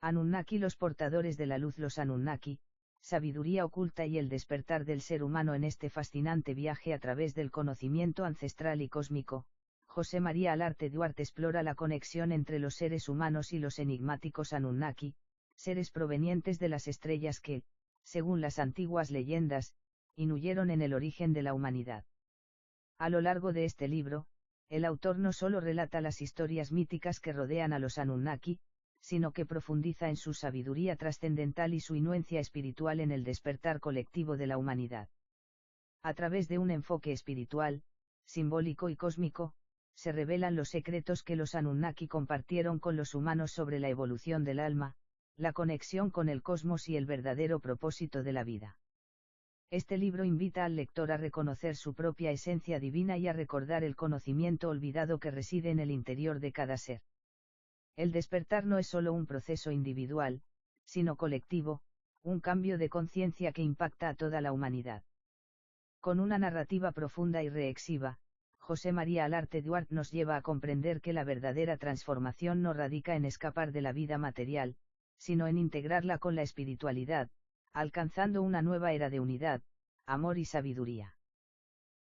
Anunnaki, los portadores de la luz. Los Anunnaki, sabiduría oculta y el despertar del ser humano en este fascinante viaje a través del conocimiento ancestral y cósmico. José María Alarte Duarte explora la conexión entre los seres humanos y los enigmáticos Anunnaki, seres provenientes de las estrellas que, según las antiguas leyendas, influyeron en el origen de la humanidad. A lo largo de este libro, el autor no solo relata las historias míticas que rodean a los Anunnaki, sino que profundiza en su sabiduría trascendental y su influencia espiritual en el despertar colectivo de la humanidad. A través de un enfoque espiritual, simbólico y cósmico, se revelan los secretos que los Anunnaki compartieron con los humanos sobre la evolución del alma, la conexión con el cosmos y el verdadero propósito de la vida. Este libro invita al lector a reconocer su propia esencia divina y a recordar el conocimiento olvidado que reside en el interior de cada ser. El despertar no es solo un proceso individual, sino colectivo, un cambio de conciencia que impacta a toda la humanidad. Con una narrativa profunda y reflexiva, José María Alarte Duarte nos lleva a comprender que la verdadera transformación no radica en escapar de la vida material, sino en integrarla con la espiritualidad, alcanzando una nueva era de unidad, amor y sabiduría.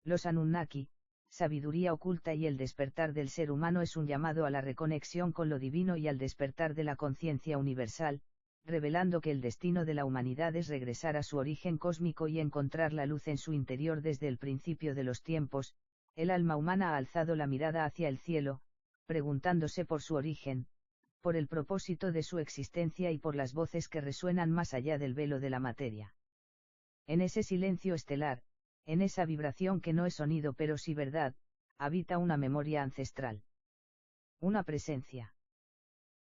Los Anunnaki, sabiduría oculta y el despertar del ser humano es un llamado a la reconexión con lo divino y al despertar de la conciencia universal, revelando que el destino de la humanidad es regresar a su origen cósmico y encontrar la luz en su interior. Desde el principio de los tiempos, el alma humana ha alzado la mirada hacia el cielo, preguntándose por su origen, por el propósito de su existencia y por las voces que resuenan más allá del velo de la materia. En ese silencio estelar, en esa vibración que no es sonido pero sí verdad, habita una memoria ancestral. Una presencia.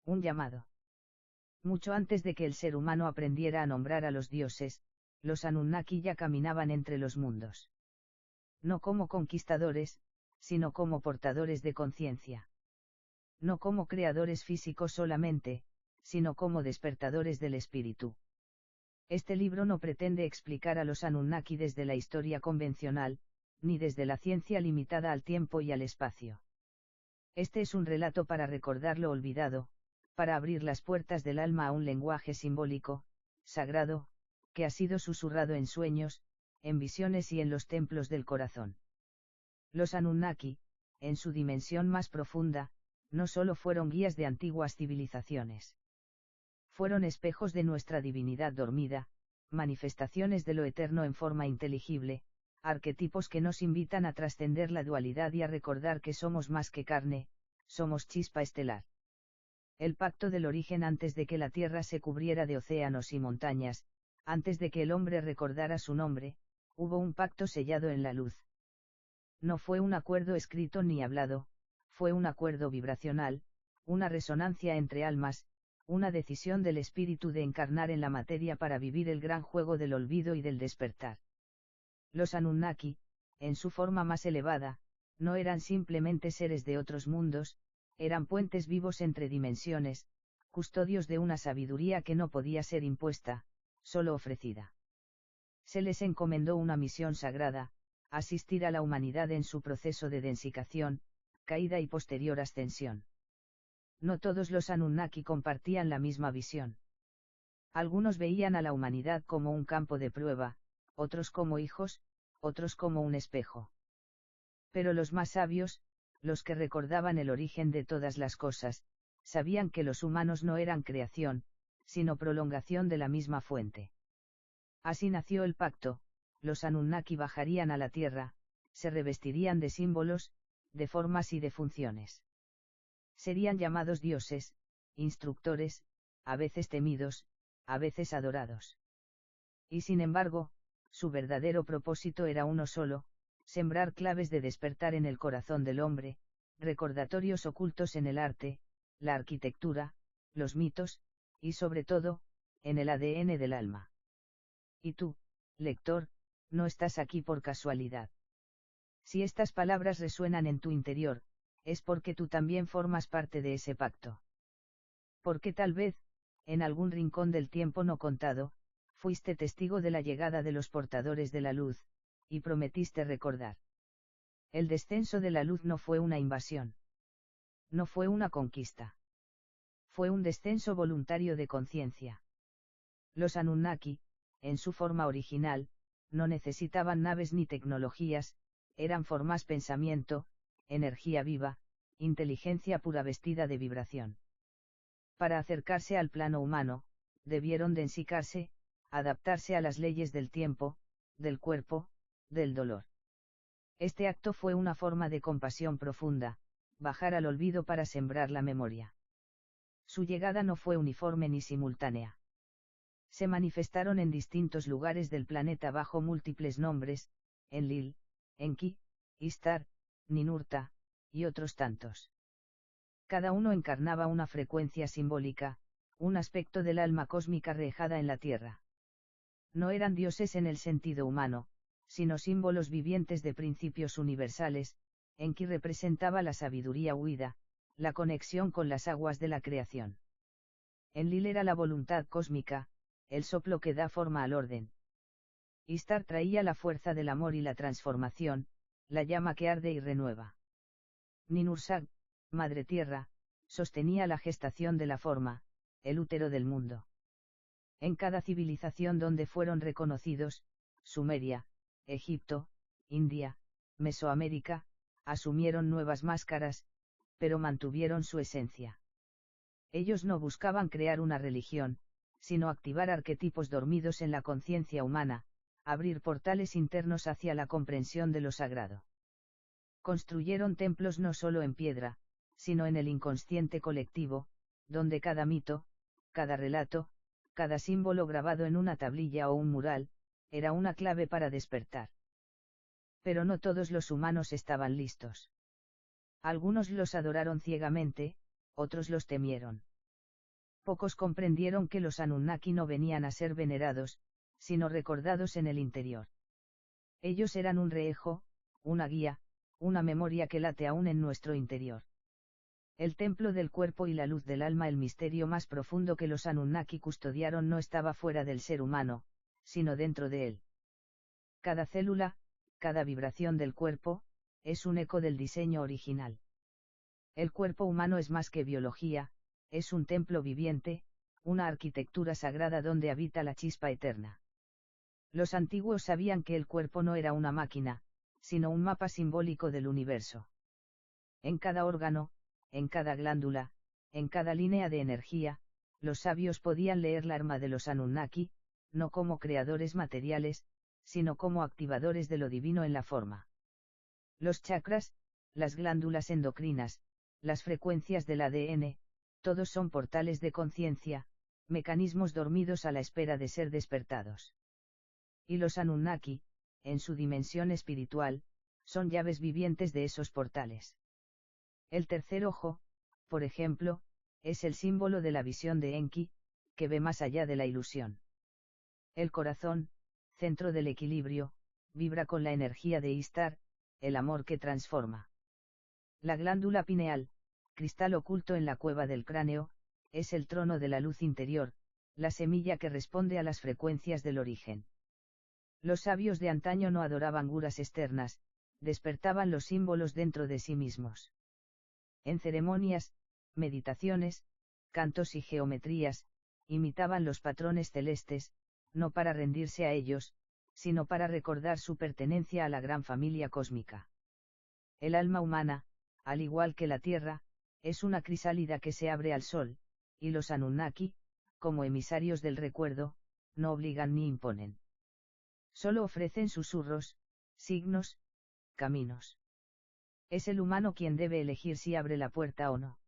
Un llamado. Mucho antes de que el ser humano aprendiera a nombrar a los dioses, los Anunnaki ya caminaban entre los mundos. No como conquistadores, sino como portadores de conciencia. No como creadores físicos solamente, sino como despertadores del espíritu. Este libro no pretende explicar a los Anunnaki desde la historia convencional, ni desde la ciencia limitada al tiempo y al espacio. Este es un relato para recordar lo olvidado, para abrir las puertas del alma a un lenguaje simbólico, sagrado, que ha sido susurrado en sueños, en visiones y en los templos del corazón. Los Anunnaki, en su dimensión más profunda, no solo fueron guías de antiguas civilizaciones. Fueron espejos de nuestra divinidad dormida, manifestaciones de lo eterno en forma inteligible, arquetipos que nos invitan a trascender la dualidad y a recordar que somos más que carne, somos chispa estelar. El pacto del origen. Antes de que la tierra se cubriera de océanos y montañas, antes de que el hombre recordara su nombre, hubo un pacto sellado en la luz. No fue un acuerdo escrito ni hablado, fue un acuerdo vibracional, una resonancia entre almas, una decisión del espíritu de encarnar en la materia para vivir el gran juego del olvido y del despertar. Los Anunnaki, en su forma más elevada, no eran simplemente seres de otros mundos, eran puentes vivos entre dimensiones, custodios de una sabiduría que no podía ser impuesta, solo ofrecida. Se les encomendó una misión sagrada, asistir a la humanidad en su proceso de densificación, caída y posterior ascensión. No todos los Anunnaki compartían la misma visión. Algunos veían a la humanidad como un campo de prueba, otros como hijos, otros como un espejo. Pero los más sabios, los que recordaban el origen de todas las cosas, sabían que los humanos no eran creación, sino prolongación de la misma fuente. Así nació el pacto, los Anunnaki bajarían a la tierra, se revestirían de símbolos, de formas y de funciones. Serían llamados dioses, instructores, a veces temidos, a veces adorados. Y sin embargo, su verdadero propósito era uno solo, sembrar claves de despertar en el corazón del hombre, recordatorios ocultos en el arte, la arquitectura, los mitos, y sobre todo, en el ADN del alma. Y tú, lector, no estás aquí por casualidad. Si estas palabras resuenan en tu interior, es porque tú también formas parte de ese pacto. Porque tal vez, en algún rincón del tiempo no contado, fuiste testigo de la llegada de los portadores de la luz, y prometiste recordar. El descenso de la luz no fue una invasión. No fue una conquista. Fue un descenso voluntario de conciencia. Los Anunnaki, en su forma original, no necesitaban naves ni tecnologías, eran formas pensamiento, energía viva, inteligencia pura vestida de vibración. Para acercarse al plano humano, debieron densificarse, adaptarse a las leyes del tiempo, del cuerpo, del dolor. Este acto fue una forma de compasión profunda, bajar al olvido para sembrar la memoria. Su llegada no fue uniforme ni simultánea. Se manifestaron en distintos lugares del planeta bajo múltiples nombres, Enlil, Enki, Istar, Ninurta, y otros tantos. Cada uno encarnaba una frecuencia simbólica, un aspecto del alma cósmica rejada en la Tierra. No eran dioses en el sentido humano, sino símbolos vivientes de principios universales. Enki representaba la sabiduría huida, la conexión con las aguas de la creación. Enlil era la voluntad cósmica, el soplo que da forma al orden. Istar traía la fuerza del amor y la transformación, la llama que arde y renueva. Ninursag, Madre Tierra, sostenía la gestación de la forma, el útero del mundo. En cada civilización donde fueron reconocidos, Sumeria, Egipto, India, Mesoamérica, asumieron nuevas máscaras, pero mantuvieron su esencia. Ellos no buscaban crear una religión, sino activar arquetipos dormidos en la conciencia humana, abrir portales internos hacia la comprensión de lo sagrado. Construyeron templos no solo en piedra, sino en el inconsciente colectivo, donde cada mito, cada relato, cada símbolo grabado en una tablilla o un mural, era una clave para despertar. Pero no todos los humanos estaban listos. Algunos los adoraron ciegamente, otros los temieron. Pocos comprendieron que los Anunnaki no venían a ser venerados, sino recordados en el interior. Ellos eran un reejo, una guía, una memoria que late aún en nuestro interior. El templo del cuerpo y la luz del alma, el misterio más profundo que los Anunnaki custodiaron, no estaba fuera del ser humano, sino dentro de él. Cada célula, cada vibración del cuerpo, es un eco del diseño original. El cuerpo humano es más que biología, es un templo viviente, una arquitectura sagrada donde habita la chispa eterna. Los antiguos sabían que el cuerpo no era una máquina, sino un mapa simbólico del universo. En cada órgano, en cada glándula, en cada línea de energía, los sabios podían leer la alma de los Anunnaki, no como creadores materiales, sino como activadores de lo divino en la forma. Los chakras, las glándulas endocrinas, las frecuencias del ADN, todos son portales de conciencia, mecanismos dormidos a la espera de ser despertados. Y los Anunnaki, en su dimensión espiritual, son llaves vivientes de esos portales. El tercer ojo, por ejemplo, es el símbolo de la visión de Enki, que ve más allá de la ilusión. El corazón, centro del equilibrio, vibra con la energía de Istar, el amor que transforma. La glándula pineal, cristal oculto en la cueva del cráneo, es el trono de la luz interior, la semilla que responde a las frecuencias del origen. Los sabios de antaño no adoraban guras externas, despertaban los símbolos dentro de sí mismos. En ceremonias, meditaciones, cantos y geometrías, imitaban los patrones celestes, no para rendirse a ellos, sino para recordar su pertenencia a la gran familia cósmica. El alma humana, al igual que la Tierra, es una crisálida que se abre al sol, y los Anunnaki, como emisarios del recuerdo, no obligan ni imponen. Solo ofrecen susurros, signos, caminos. Es el humano quien debe elegir si abre la puerta o no.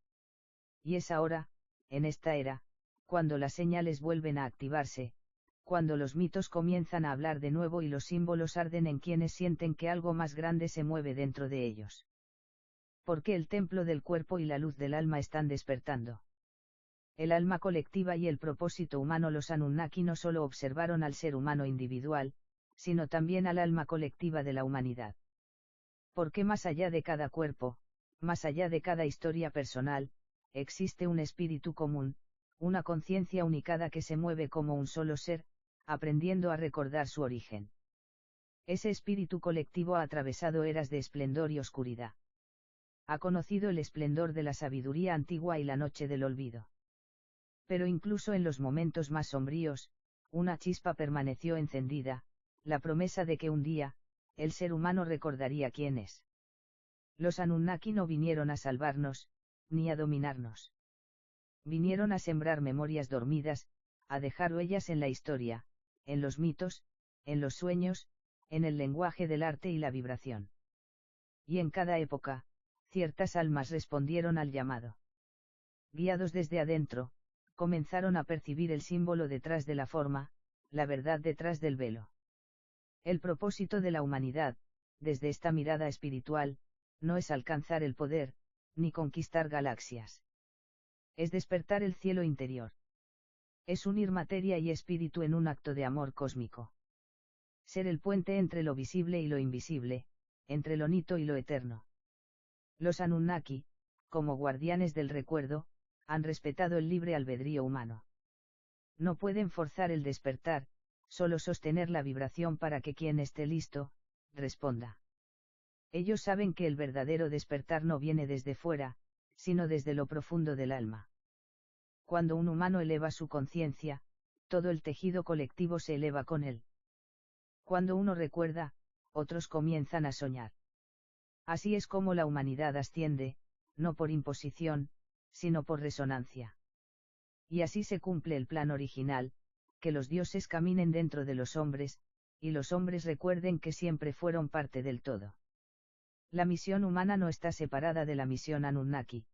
Y es ahora, en esta era, cuando las señales vuelven a activarse, cuando los mitos comienzan a hablar de nuevo y los símbolos arden en quienes sienten que algo más grande se mueve dentro de ellos. Porque el templo del cuerpo y la luz del alma están despertando. El alma colectiva y el propósito humano. Los Anunnaki no solo observaron al ser humano individual, sino también al alma colectiva de la humanidad. Porque más allá de cada cuerpo, más allá de cada historia personal, existe un espíritu común, una conciencia unicada que se mueve como un solo ser, aprendiendo a recordar su origen. Ese espíritu colectivo ha atravesado eras de esplendor y oscuridad. Ha conocido el esplendor de la sabiduría antigua y la noche del olvido. Pero incluso en los momentos más sombríos, una chispa permaneció encendida, la promesa de que un día, el ser humano recordaría quién es. Los Anunnaki no vinieron a salvarnos, ni a dominarnos. Vinieron a sembrar memorias dormidas, a dejar huellas en la historia, en los mitos, en los sueños, en el lenguaje del arte y la vibración. Y en cada época, ciertas almas respondieron al llamado. Guiados desde adentro, comenzaron a percibir el símbolo detrás de la forma, la verdad detrás del velo. El propósito de la humanidad, desde esta mirada espiritual, no es alcanzar el poder, ni conquistar galaxias. Es despertar el cielo interior. Es unir materia y espíritu en un acto de amor cósmico. Ser el puente entre lo visible y lo invisible, entre lo nito y lo eterno. Los Anunnaki, como guardianes del recuerdo, han respetado el libre albedrío humano. No pueden forzar el despertar, solo sostener la vibración para que quien esté listo, responda. Ellos saben que el verdadero despertar no viene desde fuera, sino desde lo profundo del alma. Cuando un humano eleva su conciencia, todo el tejido colectivo se eleva con él. Cuando uno recuerda, otros comienzan a soñar. Así es como la humanidad asciende, no por imposición, sino por resonancia. Y así se cumple el plan original, que los dioses caminen dentro de los hombres, y los hombres recuerden que siempre fueron parte del todo. La misión humana no está separada de la misión Anunnaki.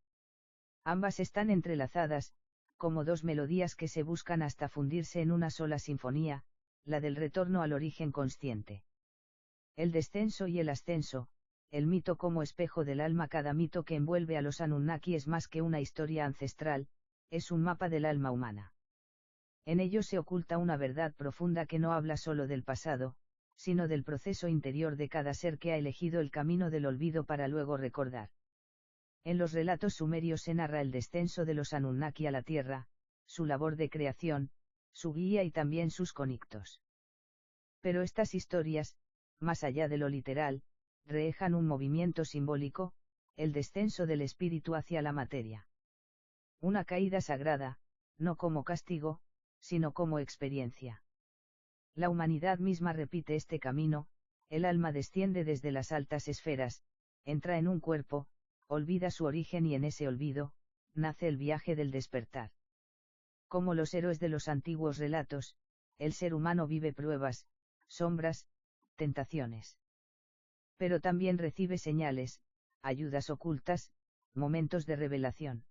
Ambas están entrelazadas, como dos melodías que se buscan hasta fundirse en una sola sinfonía, la del retorno al origen consciente. El descenso y el ascenso, el mito como espejo del alma. Cada mito que envuelve a los Anunnaki es más que una historia ancestral, es un mapa del alma humana. En ello se oculta una verdad profunda que no habla solo del pasado, sino del proceso interior de cada ser que ha elegido el camino del olvido para luego recordar. En los relatos sumerios se narra el descenso de los Anunnaki a la tierra, su labor de creación, su guía y también sus conectos. Pero estas historias, más allá de lo literal, reflejan un movimiento simbólico, el descenso del espíritu hacia la materia. Una caída sagrada, no como castigo, sino como experiencia. La humanidad misma repite este camino, el alma desciende desde las altas esferas, entra en un cuerpo, olvida su origen y en ese olvido, nace el viaje del despertar. Como los héroes de los antiguos relatos, el ser humano vive pruebas, sombras, tentaciones. Pero también recibe señales, ayudas ocultas, momentos de revelación.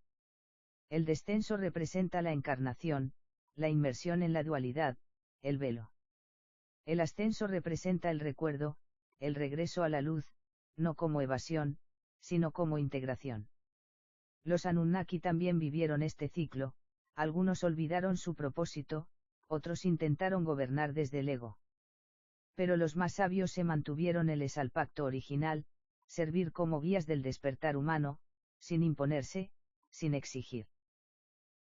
El descenso representa la encarnación, la inmersión en la dualidad, el velo. El ascenso representa el recuerdo, el regreso a la luz, no como evasión, sino como integración. Los Anunnaki también vivieron este ciclo, algunos olvidaron su propósito, otros intentaron gobernar desde el ego. Pero los más sabios se mantuvieron fieles al pacto original, servir como guías del despertar humano, sin imponerse, sin exigir.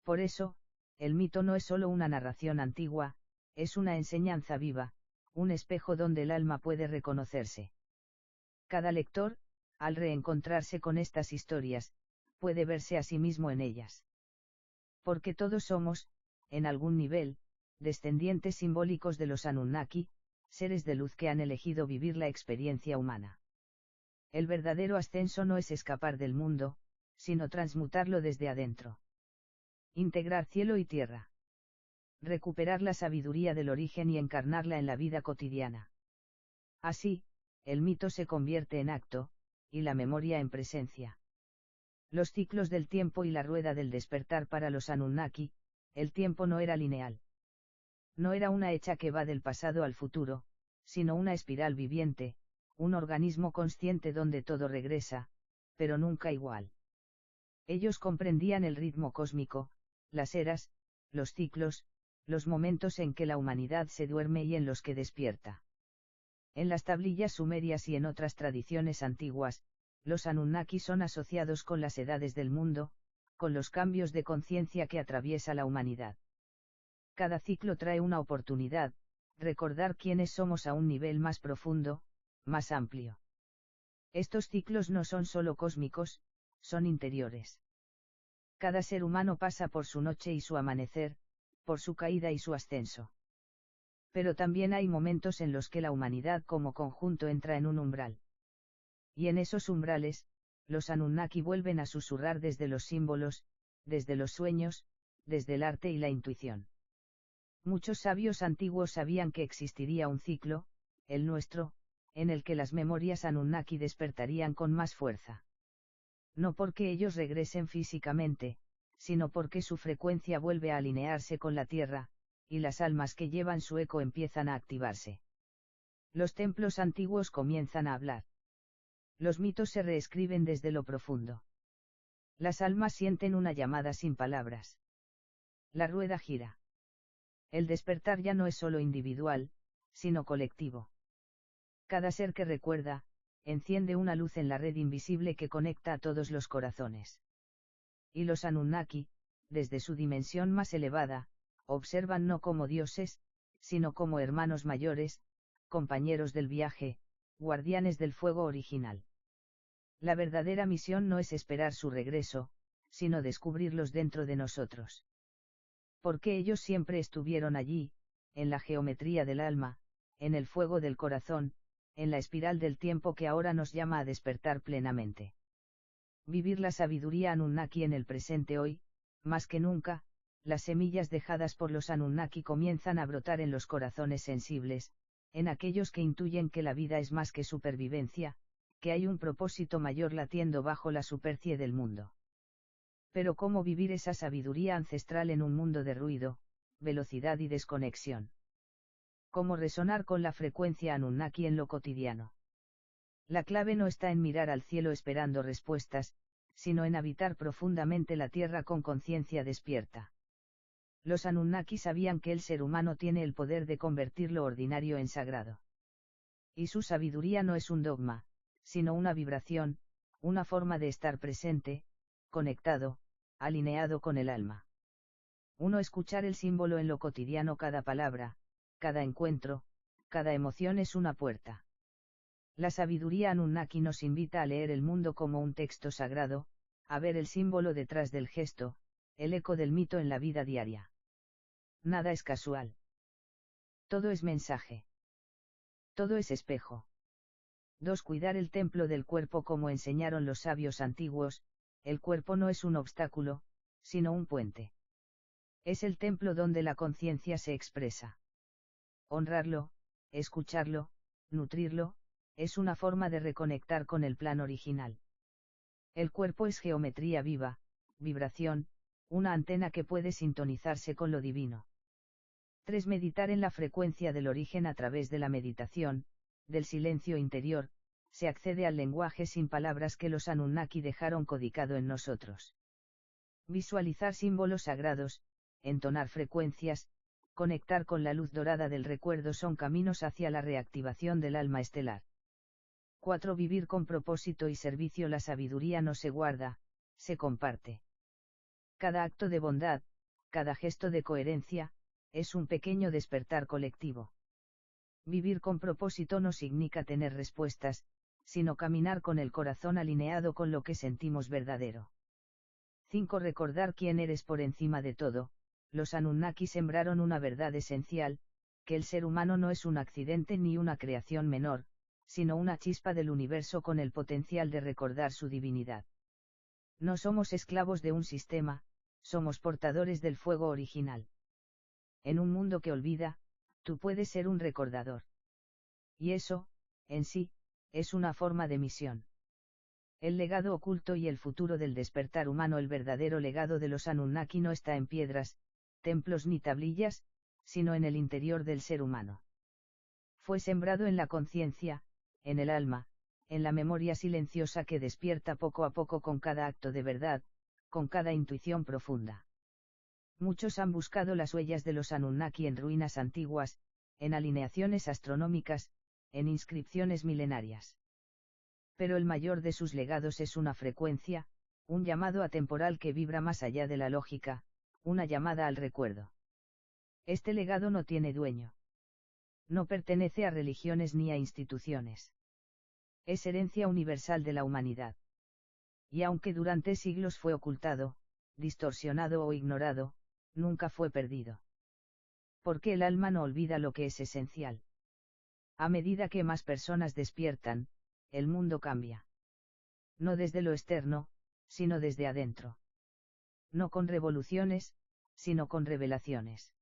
Por eso, el mito no es solo una narración antigua, es una enseñanza viva, un espejo donde el alma puede reconocerse. Cada lector, al reencontrarse con estas historias, puede verse a sí mismo en ellas. Porque todos somos, en algún nivel, descendientes simbólicos de los Anunnaki, seres de luz que han elegido vivir la experiencia humana. El verdadero ascenso no es escapar del mundo, sino transmutarlo desde adentro. Integrar cielo y tierra. Recuperar la sabiduría del origen y encarnarla en la vida cotidiana. Así, el mito se convierte en acto, y la memoria en presencia. Los ciclos del tiempo y la rueda del despertar. Para los Anunnaki, el tiempo no era lineal. No era una hecha que va del pasado al futuro, sino una espiral viviente, un organismo consciente donde todo regresa, pero nunca igual. Ellos comprendían el ritmo cósmico, las eras, los ciclos, los momentos en que la humanidad se duerme y en los que despierta. En las tablillas sumerias y en otras tradiciones antiguas, los Anunnaki son asociados con las edades del mundo, con los cambios de conciencia que atraviesa la humanidad. Cada ciclo trae una oportunidad, recordar quiénes somos a un nivel más profundo, más amplio. Estos ciclos no son solo cósmicos, son interiores. Cada ser humano pasa por su noche y su amanecer, por su caída y su ascenso. Pero también hay momentos en los que la humanidad como conjunto entra en un umbral. Y en esos umbrales, los Anunnaki vuelven a susurrar desde los símbolos, desde los sueños, desde el arte y la intuición. Muchos sabios antiguos sabían que existiría un ciclo, el nuestro, en el que las memorias Anunnaki despertarían con más fuerza. No porque ellos regresen físicamente, sino porque su frecuencia vuelve a alinearse con la Tierra, y las almas que llevan su eco empiezan a activarse. Los templos antiguos comienzan a hablar. Los mitos se reescriben desde lo profundo. Las almas sienten una llamada sin palabras. La rueda gira. El despertar ya no es solo individual, sino colectivo. Cada ser que recuerda, enciende una luz en la red invisible que conecta a todos los corazones. Y los Anunnaki, desde su dimensión más elevada, observan no como dioses, sino como hermanos mayores, compañeros del viaje, guardianes del fuego original. La verdadera misión no es esperar su regreso, sino descubrirlos dentro de nosotros. Porque ellos siempre estuvieron allí, en la geometría del alma, en el fuego del corazón, en la espiral del tiempo que ahora nos llama a despertar plenamente. Vivir la sabiduría Anunnaki en el presente hoy, más que nunca, las semillas dejadas por los Anunnaki comienzan a brotar en los corazones sensibles, en aquellos que intuyen que la vida es más que supervivencia, que hay un propósito mayor latiendo bajo la superficie del mundo. Pero ¿cómo vivir esa sabiduría ancestral en un mundo de ruido, velocidad y desconexión? ¿Cómo resonar con la frecuencia Anunnaki en lo cotidiano? La clave no está en mirar al cielo esperando respuestas, sino en habitar profundamente la tierra con conciencia despierta. Los Anunnaki sabían que el ser humano tiene el poder de convertir lo ordinario en sagrado. Y su sabiduría no es un dogma, sino una vibración, una forma de estar presente, conectado, alineado con el alma. Uno escuchar el símbolo en lo cotidiano, cada palabra, cada encuentro, cada emoción es una puerta. La sabiduría Anunnaki nos invita a leer el mundo como un texto sagrado, a ver el símbolo detrás del gesto, el eco del mito en la vida diaria. Nada es casual. Todo es mensaje. Todo es espejo. 2. Cuidar el templo del cuerpo. Como enseñaron los sabios antiguos, el cuerpo no es un obstáculo, sino un puente. Es el templo donde la conciencia se expresa. Honrarlo, escucharlo, nutrirlo, es una forma de reconectar con el plan original. El cuerpo es geometría viva, vibración, una antena que puede sintonizarse con lo divino. 3. Meditar en la frecuencia del origen. A través de la meditación, del silencio interior, se accede al lenguaje sin palabras que los Anunnaki dejaron codicado en nosotros. Visualizar símbolos sagrados, entonar frecuencias, conectar con la luz dorada del recuerdo son caminos hacia la reactivación del alma estelar. 4. Vivir con propósito y servicio. La sabiduría no se guarda, se comparte. Cada acto de bondad, cada gesto de coherencia, es un pequeño despertar colectivo. Vivir con propósito no significa tener respuestas, sino caminar con el corazón alineado con lo que sentimos verdadero. 5. Recordar quién eres por encima de todo. Los Anunnaki sembraron una verdad esencial, que el ser humano no es un accidente ni una creación menor, sino una chispa del universo con el potencial de recordar su divinidad. No somos esclavos de un sistema, somos portadores del fuego original. En un mundo que olvida, tú puedes ser un recordador. Y eso, en sí, es una forma de misión. El legado oculto y el futuro del despertar humano. El verdadero legado de los Anunnaki no está en piedras, templos ni tablillas, sino en el interior del ser humano. Fue sembrado en la conciencia, en el alma, en la memoria silenciosa que despierta poco a poco con cada acto de verdad, con cada intuición profunda. Muchos han buscado las huellas de los Anunnaki en ruinas antiguas, en alineaciones astronómicas, en inscripciones milenarias. Pero el mayor de sus legados es una frecuencia, un llamado atemporal que vibra más allá de la lógica, una llamada al recuerdo. Este legado no tiene dueño. No pertenece a religiones ni a instituciones. Es herencia universal de la humanidad. Y aunque durante siglos fue ocultado, distorsionado o ignorado, nunca fue perdido. Porque el alma no olvida lo que es esencial. A medida que más personas despiertan, el mundo cambia. No desde lo externo, sino desde adentro. No con revoluciones, sino con revelaciones.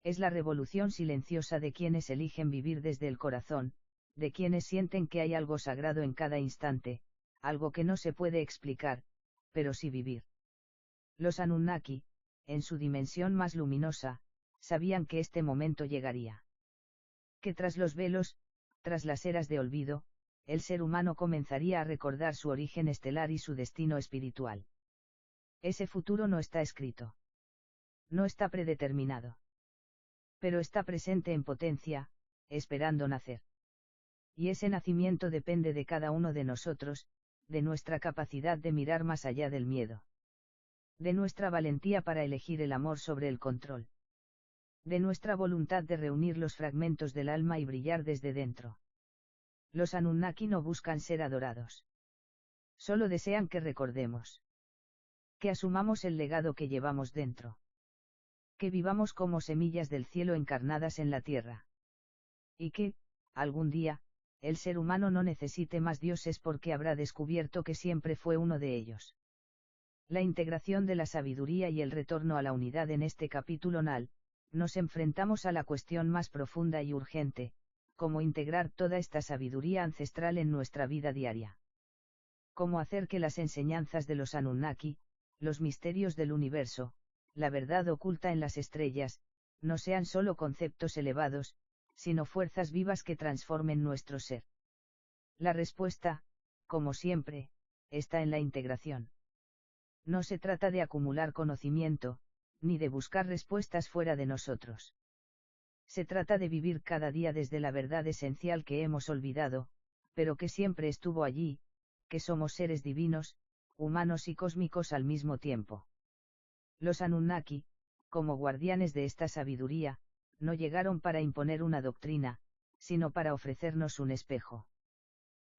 Es la revolución silenciosa de quienes eligen vivir desde el corazón, de quienes sienten que hay algo sagrado en cada instante, algo que no se puede explicar, pero sí vivir. Los Anunnaki, en su dimensión más luminosa, sabían que este momento llegaría. Que tras los velos, tras las eras de olvido, el ser humano comenzaría a recordar su origen estelar y su destino espiritual. Ese futuro no está escrito. No está predeterminado. Pero está presente en potencia, esperando nacer. Y ese nacimiento depende de cada uno de nosotros, de nuestra capacidad de mirar más allá del miedo. De nuestra valentía para elegir el amor sobre el control. De nuestra voluntad de reunir los fragmentos del alma y brillar desde dentro. Los Anunnaki no buscan ser adorados. Solo desean que recordemos. Que asumamos el legado que llevamos dentro. Que vivamos como semillas del cielo encarnadas en la tierra. Y que, algún día, el ser humano no necesite más dioses porque habrá descubierto que siempre fue uno de ellos. La integración de la sabiduría y el retorno a la unidad en este capítulo NAL, nos enfrentamos a la cuestión más profunda y urgente, cómo integrar toda esta sabiduría ancestral en nuestra vida diaria. Cómo hacer que las enseñanzas de los Anunnaki, los misterios del universo, la verdad oculta en las estrellas, no sean solo conceptos elevados, sino fuerzas vivas que transformen nuestro ser. La respuesta, como siempre, está en la integración. No se trata de acumular conocimiento, ni de buscar respuestas fuera de nosotros. Se trata de vivir cada día desde la verdad esencial que hemos olvidado, pero que siempre estuvo allí, que somos seres divinos, humanos y cósmicos al mismo tiempo. Los Anunnaki, como guardianes de esta sabiduría, no llegaron para imponer una doctrina, sino para ofrecernos un espejo.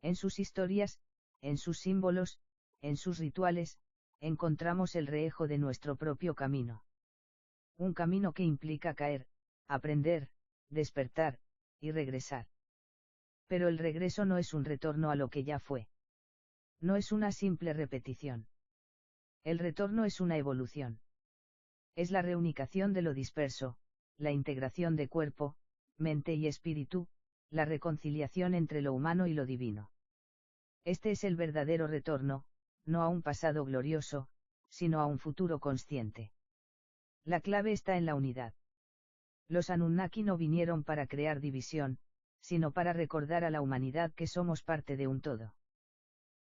En sus historias, en sus símbolos, en sus rituales, encontramos el reejo de nuestro propio camino. Un camino que implica caer, aprender, despertar, y regresar. Pero el regreso no es un retorno a lo que ya fue. No es una simple repetición. El retorno es una evolución. Es la reunificación de lo disperso, la integración de cuerpo, mente y espíritu, la reconciliación entre lo humano y lo divino. Este es el verdadero retorno, no a un pasado glorioso, sino a un futuro consciente. La clave está en la unidad. Los Anunnaki no vinieron para crear división, sino para recordar a la humanidad que somos parte de un todo.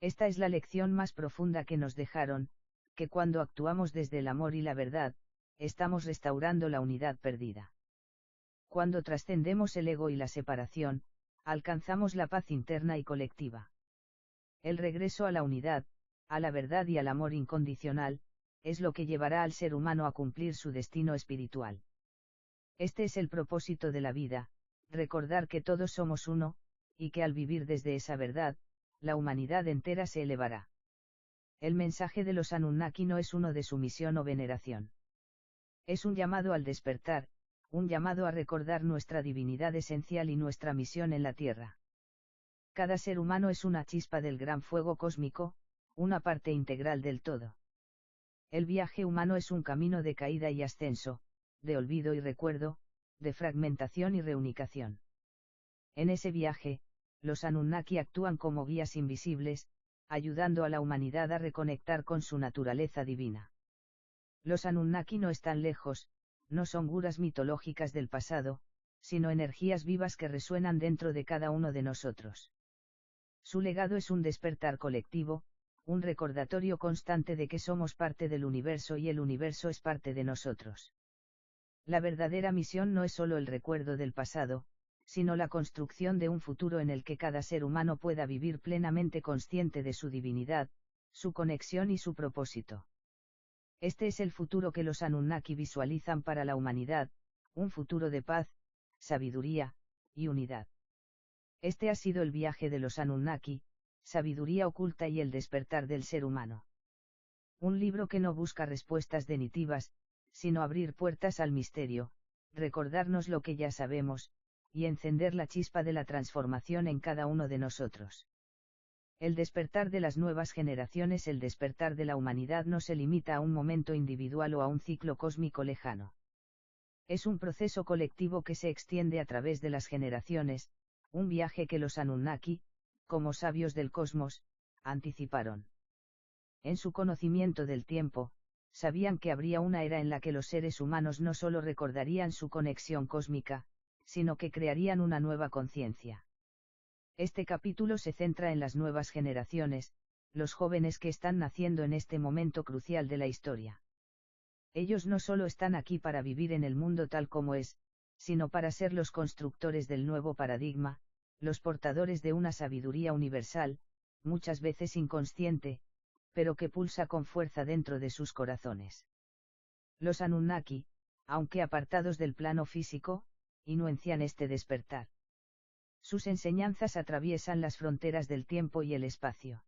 Esta es la lección más profunda que nos dejaron, que cuando actuamos desde el amor y la verdad, estamos restaurando la unidad perdida. Cuando trascendemos el ego y la separación, alcanzamos la paz interna y colectiva. El regreso a la unidad, a la verdad y al amor incondicional, es lo que llevará al ser humano a cumplir su destino espiritual. Este es el propósito de la vida, recordar que todos somos uno, y que al vivir desde esa verdad, la humanidad entera se elevará. El mensaje de los Anunnaki no es uno de sumisión o veneración. Es un llamado al despertar, un llamado a recordar nuestra divinidad esencial y nuestra misión en la Tierra. Cada ser humano es una chispa del gran fuego cósmico, una parte integral del todo. El viaje humano es un camino de caída y ascenso, de olvido y recuerdo, de fragmentación y reunificación. En ese viaje, los Anunnaki actúan como guías invisibles, ayudando a la humanidad a reconectar con su naturaleza divina. Los Anunnaki no están lejos, no son guras mitológicas del pasado, sino energías vivas que resuenan dentro de cada uno de nosotros. Su legado es un despertar colectivo, un recordatorio constante de que somos parte del universo y el universo es parte de nosotros. La verdadera misión no es solo el recuerdo del pasado, sino la construcción de un futuro en el que cada ser humano pueda vivir plenamente consciente de su divinidad, su conexión y su propósito. Este es el futuro que los Anunnaki visualizan para la humanidad, un futuro de paz, sabiduría, y unidad. Este ha sido el viaje de los Anunnaki, sabiduría oculta y el despertar del ser humano. Un libro que no busca respuestas definitivas, sino abrir puertas al misterio, recordarnos lo que ya sabemos, y encender la chispa de la transformación en cada uno de nosotros. El despertar de las nuevas generaciones, el despertar de la humanidad no se limita a un momento individual o a un ciclo cósmico lejano. Es un proceso colectivo que se extiende a través de las generaciones, un viaje que los Anunnaki, como sabios del cosmos, anticiparon. En su conocimiento del tiempo, sabían que habría una era en la que los seres humanos no solo recordarían su conexión cósmica, sino que crearían una nueva conciencia. Este capítulo se centra en las nuevas generaciones, los jóvenes que están naciendo en este momento crucial de la historia. Ellos no solo están aquí para vivir en el mundo tal como es, sino para ser los constructores del nuevo paradigma, los portadores de una sabiduría universal, muchas veces inconsciente, pero que pulsa con fuerza dentro de sus corazones. Los Anunnaki, aunque apartados del plano físico, influencian este despertar. Sus enseñanzas atraviesan las fronteras del tiempo y el espacio.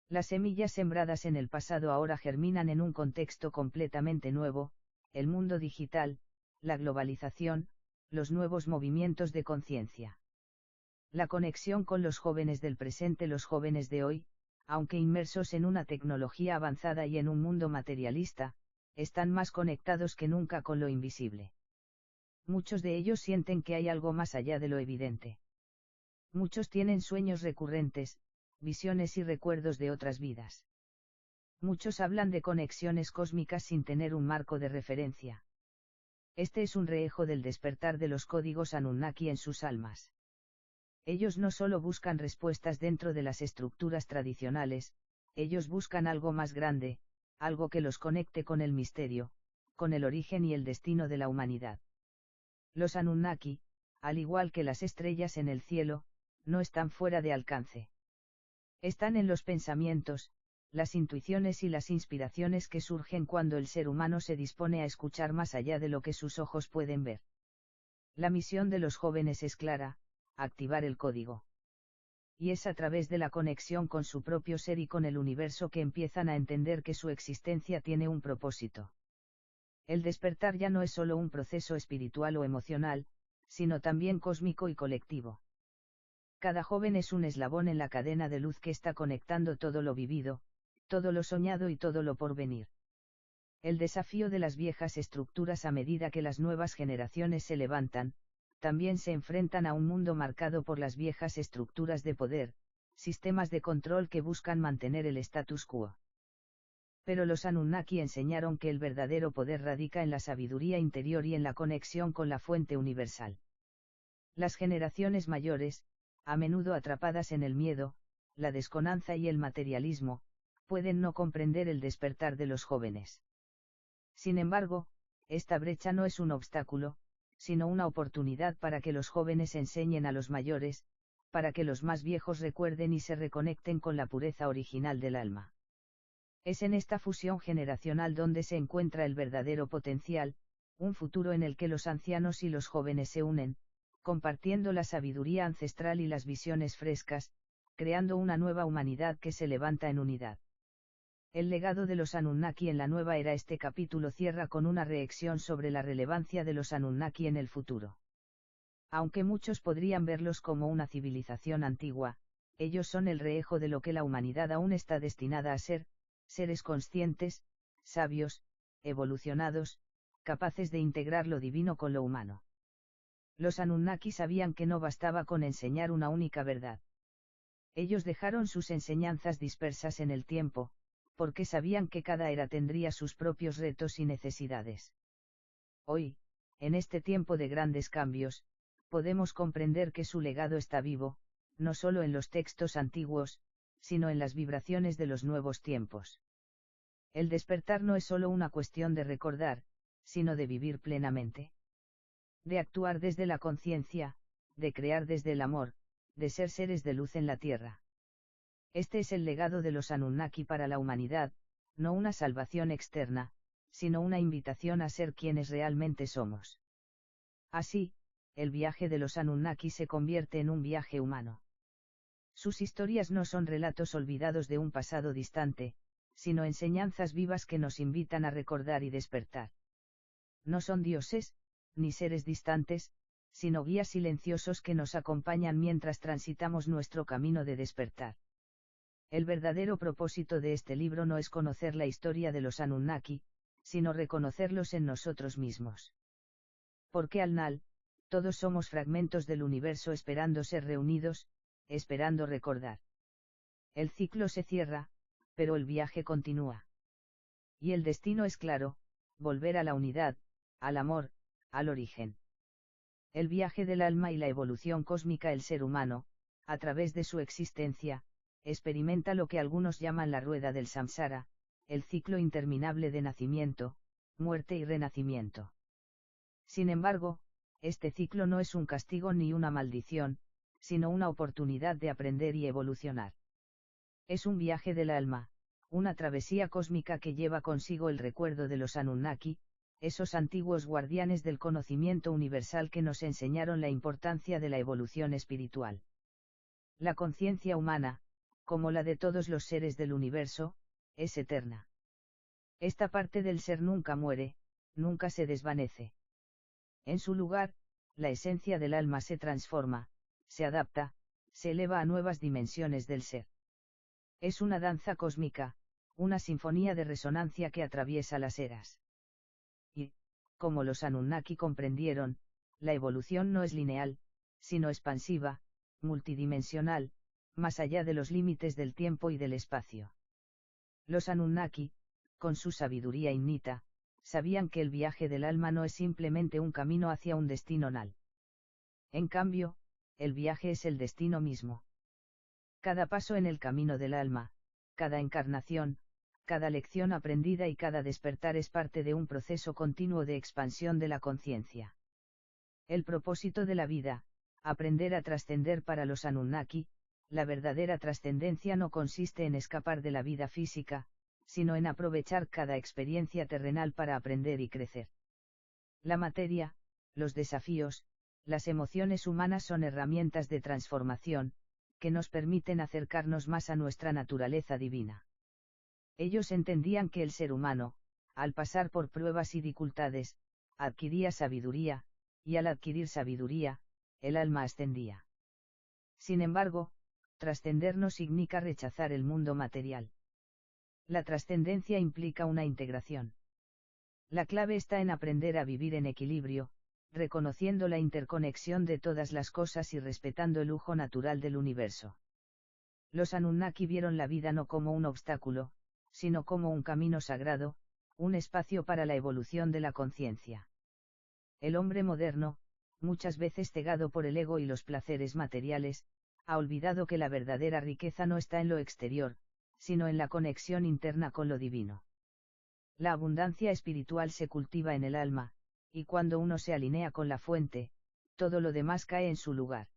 Las semillas sembradas en el pasado ahora germinan en un contexto completamente nuevo, el mundo digital, la globalización, los nuevos movimientos de conciencia. La conexión con los jóvenes del presente, los jóvenes de hoy, aunque inmersos en una tecnología avanzada y en un mundo materialista, están más conectados que nunca con lo invisible. Muchos de ellos sienten que hay algo más allá de lo evidente. Muchos tienen sueños recurrentes, visiones y recuerdos de otras vidas. Muchos hablan de conexiones cósmicas sin tener un marco de referencia. Este es un reejo del despertar de los códigos Anunnaki en sus almas. Ellos no solo buscan respuestas dentro de las estructuras tradicionales, ellos buscan algo más grande, algo que los conecte con el misterio, con el origen y el destino de la humanidad. Los Anunnaki, al igual que las estrellas en el cielo, no están fuera de alcance. Están en los pensamientos, las intuiciones y las inspiraciones que surgen cuando el ser humano se dispone a escuchar más allá de lo que sus ojos pueden ver. La misión de los jóvenes es clara: activar el código. Y es a través de la conexión con su propio ser y con el universo que empiezan a entender que su existencia tiene un propósito. El despertar ya no es solo un proceso espiritual o emocional, sino también cósmico y colectivo. Cada joven es un eslabón en la cadena de luz que está conectando todo lo vivido, todo lo soñado y todo lo por venir. El desafío de las viejas estructuras a medida que las nuevas generaciones se levantan, también se enfrentan a un mundo marcado por las viejas estructuras de poder, sistemas de control que buscan mantener el status quo. Pero los Anunnaki enseñaron que el verdadero poder radica en la sabiduría interior y en la conexión con la fuente universal. Las generaciones mayores, a menudo atrapadas en el miedo, la desconfianza y el materialismo, pueden no comprender el despertar de los jóvenes. Sin embargo, esta brecha no es un obstáculo, sino una oportunidad para que los jóvenes enseñen a los mayores, para que los más viejos recuerden y se reconecten con la pureza original del alma. Es en esta fusión generacional donde se encuentra el verdadero potencial, un futuro en el que los ancianos y los jóvenes se unen, compartiendo la sabiduría ancestral y las visiones frescas, creando una nueva humanidad que se levanta en unidad. El legado de los Anunnaki en la nueva era. Este capítulo cierra con una reflexión sobre la relevancia de los Anunnaki en el futuro. Aunque muchos podrían verlos como una civilización antigua, ellos son el reejo de lo que la humanidad aún está destinada a ser, seres conscientes, sabios, evolucionados, capaces de integrar lo divino con lo humano. Los Anunnaki sabían que no bastaba con enseñar una única verdad. Ellos dejaron sus enseñanzas dispersas en el tiempo, porque sabían que cada era tendría sus propios retos y necesidades. Hoy, en este tiempo de grandes cambios, podemos comprender que su legado está vivo, no solo en los textos antiguos, sino en las vibraciones de los nuevos tiempos. El despertar no es solo una cuestión de recordar, sino de vivir plenamente. De actuar desde la conciencia, de crear desde el amor, de ser seres de luz en la tierra. Este es el legado de los Anunnaki para la humanidad, no una salvación externa, sino una invitación a ser quienes realmente somos. Así, el viaje de los Anunnaki se convierte en un viaje humano. Sus historias no son relatos olvidados de un pasado distante, sino enseñanzas vivas que nos invitan a recordar y despertar. No son dioses, ni seres distantes, sino guías silenciosos que nos acompañan mientras transitamos nuestro camino de despertar. El verdadero propósito de este libro no es conocer la historia de los Anunnaki, sino reconocerlos en nosotros mismos. Porque al final, todos somos fragmentos del universo esperando ser reunidos, esperando recordar. El ciclo se cierra, pero el viaje continúa. Y el destino es claro, volver a la unidad, al amor, al origen. El viaje del alma y la evolución cósmica. El ser humano, a través de su existencia, experimenta lo que algunos llaman la rueda del samsara, el ciclo interminable de nacimiento, muerte y renacimiento. Sin embargo, este ciclo no es un castigo ni una maldición, sino una oportunidad de aprender y evolucionar. Es un viaje del alma, una travesía cósmica que lleva consigo el recuerdo de los Anunnaki, esos antiguos guardianes del conocimiento universal que nos enseñaron la importancia de la evolución espiritual. La conciencia humana, como la de todos los seres del universo, es eterna. Esta parte del ser nunca muere, nunca se desvanece. En su lugar, la esencia del alma se transforma, se adapta, se eleva a nuevas dimensiones del ser. Es una danza cósmica, una sinfonía de resonancia que atraviesa las eras. Y, como los Anunnaki comprendieron, la evolución no es lineal, sino expansiva, multidimensional, más allá de los límites del tiempo y del espacio. Los Anunnaki, con su sabiduría innata, sabían que el viaje del alma no es simplemente un camino hacia un destino nal. En cambio, el viaje es el destino mismo. Cada paso en el camino del alma, cada encarnación, cada lección aprendida y cada despertar es parte de un proceso continuo de expansión de la conciencia. El propósito de la vida, aprender a trascender. Para los Anunnaki, la verdadera trascendencia no consiste en escapar de la vida física, sino en aprovechar cada experiencia terrenal para aprender y crecer. La materia, los desafíos, las emociones humanas son herramientas de transformación, que nos permiten acercarnos más a nuestra naturaleza divina. Ellos entendían que el ser humano, al pasar por pruebas y dificultades, adquiría sabiduría, y al adquirir sabiduría, el alma ascendía. Sin embargo, trascender no significa rechazar el mundo material. La trascendencia implica una integración. La clave está en aprender a vivir en equilibrio, reconociendo la interconexión de todas las cosas y respetando el flujo natural del universo. Los Anunnaki vieron la vida no como un obstáculo, sino como un camino sagrado, un espacio para la evolución de la conciencia. El hombre moderno, muchas veces cegado por el ego y los placeres materiales, ha olvidado que la verdadera riqueza no está en lo exterior, sino en la conexión interna con lo divino. La abundancia espiritual se cultiva en el alma, y cuando uno se alinea con la fuente, todo lo demás cae en su lugar.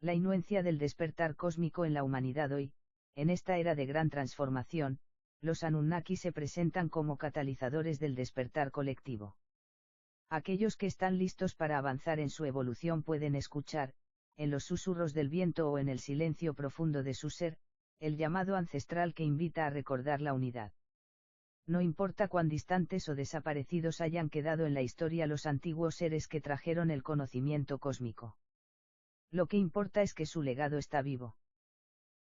La influencia del despertar cósmico en la humanidad hoy, en esta era de gran transformación, los Anunnaki se presentan como catalizadores del despertar colectivo. Aquellos que están listos para avanzar en su evolución pueden escuchar, en los susurros del viento o en el silencio profundo de su ser, el llamado ancestral que invita a recordar la unidad. No importa cuán distantes o desaparecidos hayan quedado en la historia los antiguos seres que trajeron el conocimiento cósmico. Lo que importa es que su legado está vivo.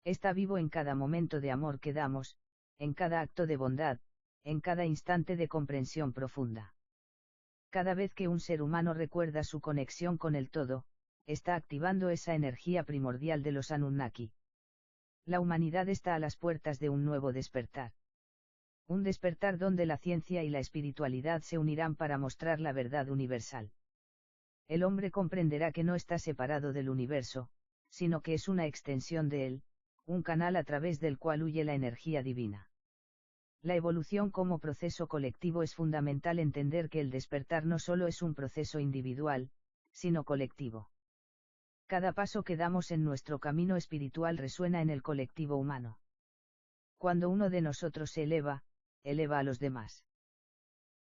Está vivo en cada momento de amor que damos, en cada acto de bondad, en cada instante de comprensión profunda. Cada vez que un ser humano recuerda su conexión con el todo, está activando esa energía primordial de los Anunnaki. La humanidad está a las puertas de un nuevo despertar. Un despertar donde la ciencia y la espiritualidad se unirán para mostrar la verdad universal. El hombre comprenderá que no está separado del universo, sino que es una extensión de él, un canal a través del cual huye la energía divina. La evolución como proceso colectivo. Es fundamental entender que el despertar no solo es un proceso individual, sino colectivo. Cada paso que damos en nuestro camino espiritual resuena en el colectivo humano. Cuando uno de nosotros se eleva, eleva a los demás.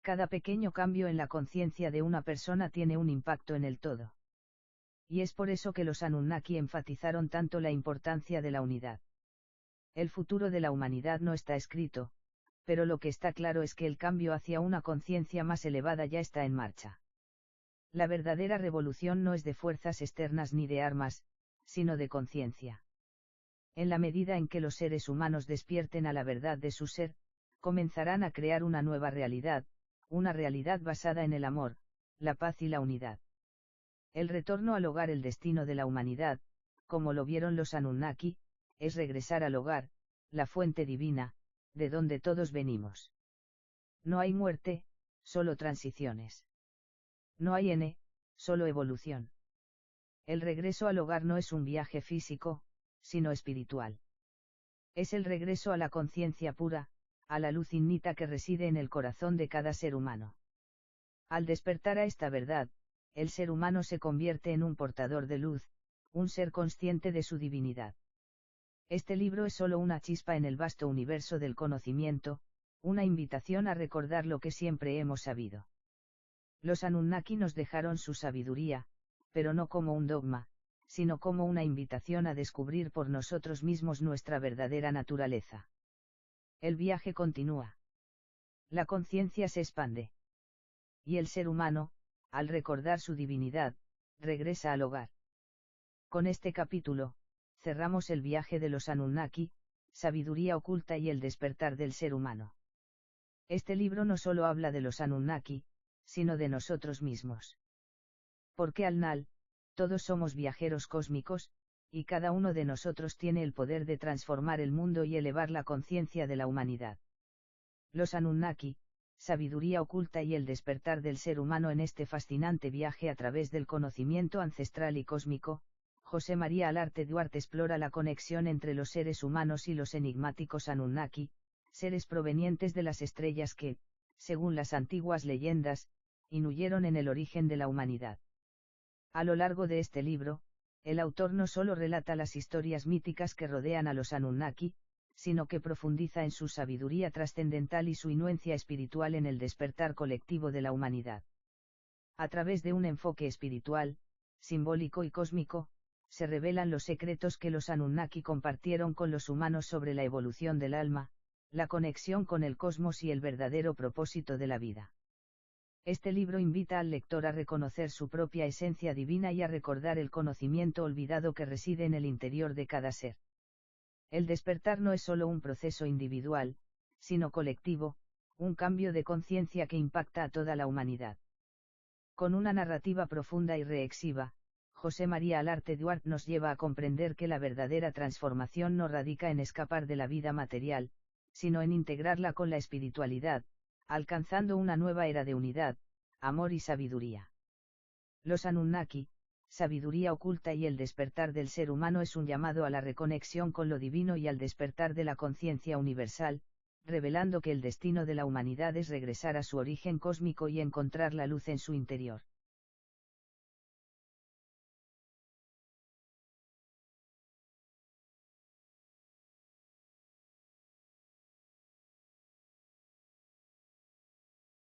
Cada pequeño cambio en la conciencia de una persona tiene un impacto en el todo. Y es por eso que los Anunnaki enfatizaron tanto la importancia de la unidad. El futuro de la humanidad no está escrito, pero lo que está claro es que el cambio hacia una conciencia más elevada ya está en marcha. La verdadera revolución no es de fuerzas externas ni de armas, sino de conciencia. En la medida en que los seres humanos despierten a la verdad de su ser, comenzarán a crear una nueva realidad, una realidad basada en el amor, la paz y la unidad. El retorno al hogar, el destino de la humanidad, como lo vieron los Anunnaki, es regresar al hogar, la fuente divina, de donde todos venimos. No hay muerte, solo transiciones. No hay solo evolución. El regreso al hogar no es un viaje físico, sino espiritual. Es el regreso a la conciencia pura, a la luz innata que reside en el corazón de cada ser humano. Al despertar a esta verdad, el ser humano se convierte en un portador de luz, un ser consciente de su divinidad. Este libro es solo una chispa en el vasto universo del conocimiento, una invitación a recordar lo que siempre hemos sabido. Los Anunnaki nos dejaron su sabiduría, pero no como un dogma, sino como una invitación a descubrir por nosotros mismos nuestra verdadera naturaleza. El viaje continúa. La conciencia se expande. Y el ser humano, al recordar su divinidad, regresa al hogar. Con este capítulo, cerramos el viaje de los Anunnaki, sabiduría oculta y el despertar del ser humano. Este libro no solo habla de los Anunnaki, sino de nosotros mismos. Porque al final, todos somos viajeros cósmicos, y cada uno de nosotros tiene el poder de transformar el mundo y elevar la conciencia de la humanidad. Los Anunnaki, sabiduría oculta y el despertar del ser humano en este fascinante viaje a través del conocimiento ancestral y cósmico. José María Alarte Duarte explora la conexión entre los seres humanos y los enigmáticos Anunnaki, seres provenientes de las estrellas que, según las antiguas leyendas, influyeron en el origen de la humanidad. A lo largo de este libro, el autor no solo relata las historias míticas que rodean a los Anunnaki, sino que profundiza en su sabiduría trascendental y su influencia espiritual en el despertar colectivo de la humanidad. A través de un enfoque espiritual, simbólico y cósmico, se revelan los secretos que los Anunnaki compartieron con los humanos sobre la evolución del alma, la conexión con el cosmos y el verdadero propósito de la vida. Este libro invita al lector a reconocer su propia esencia divina y a recordar el conocimiento olvidado que reside en el interior de cada ser. El despertar no es solo un proceso individual, sino colectivo, un cambio de conciencia que impacta a toda la humanidad. Con una narrativa profunda y reflexiva, José María Alarte Duarte nos lleva a comprender que la verdadera transformación no radica en escapar de la vida material, sino en integrarla con la espiritualidad, alcanzando una nueva era de unidad, amor y sabiduría. Los Anunnaki, sabiduría oculta y el despertar del ser humano es un llamado a la reconexión con lo divino y al despertar de la conciencia universal, revelando que el destino de la humanidad es regresar a su origen cósmico y encontrar la luz en su interior.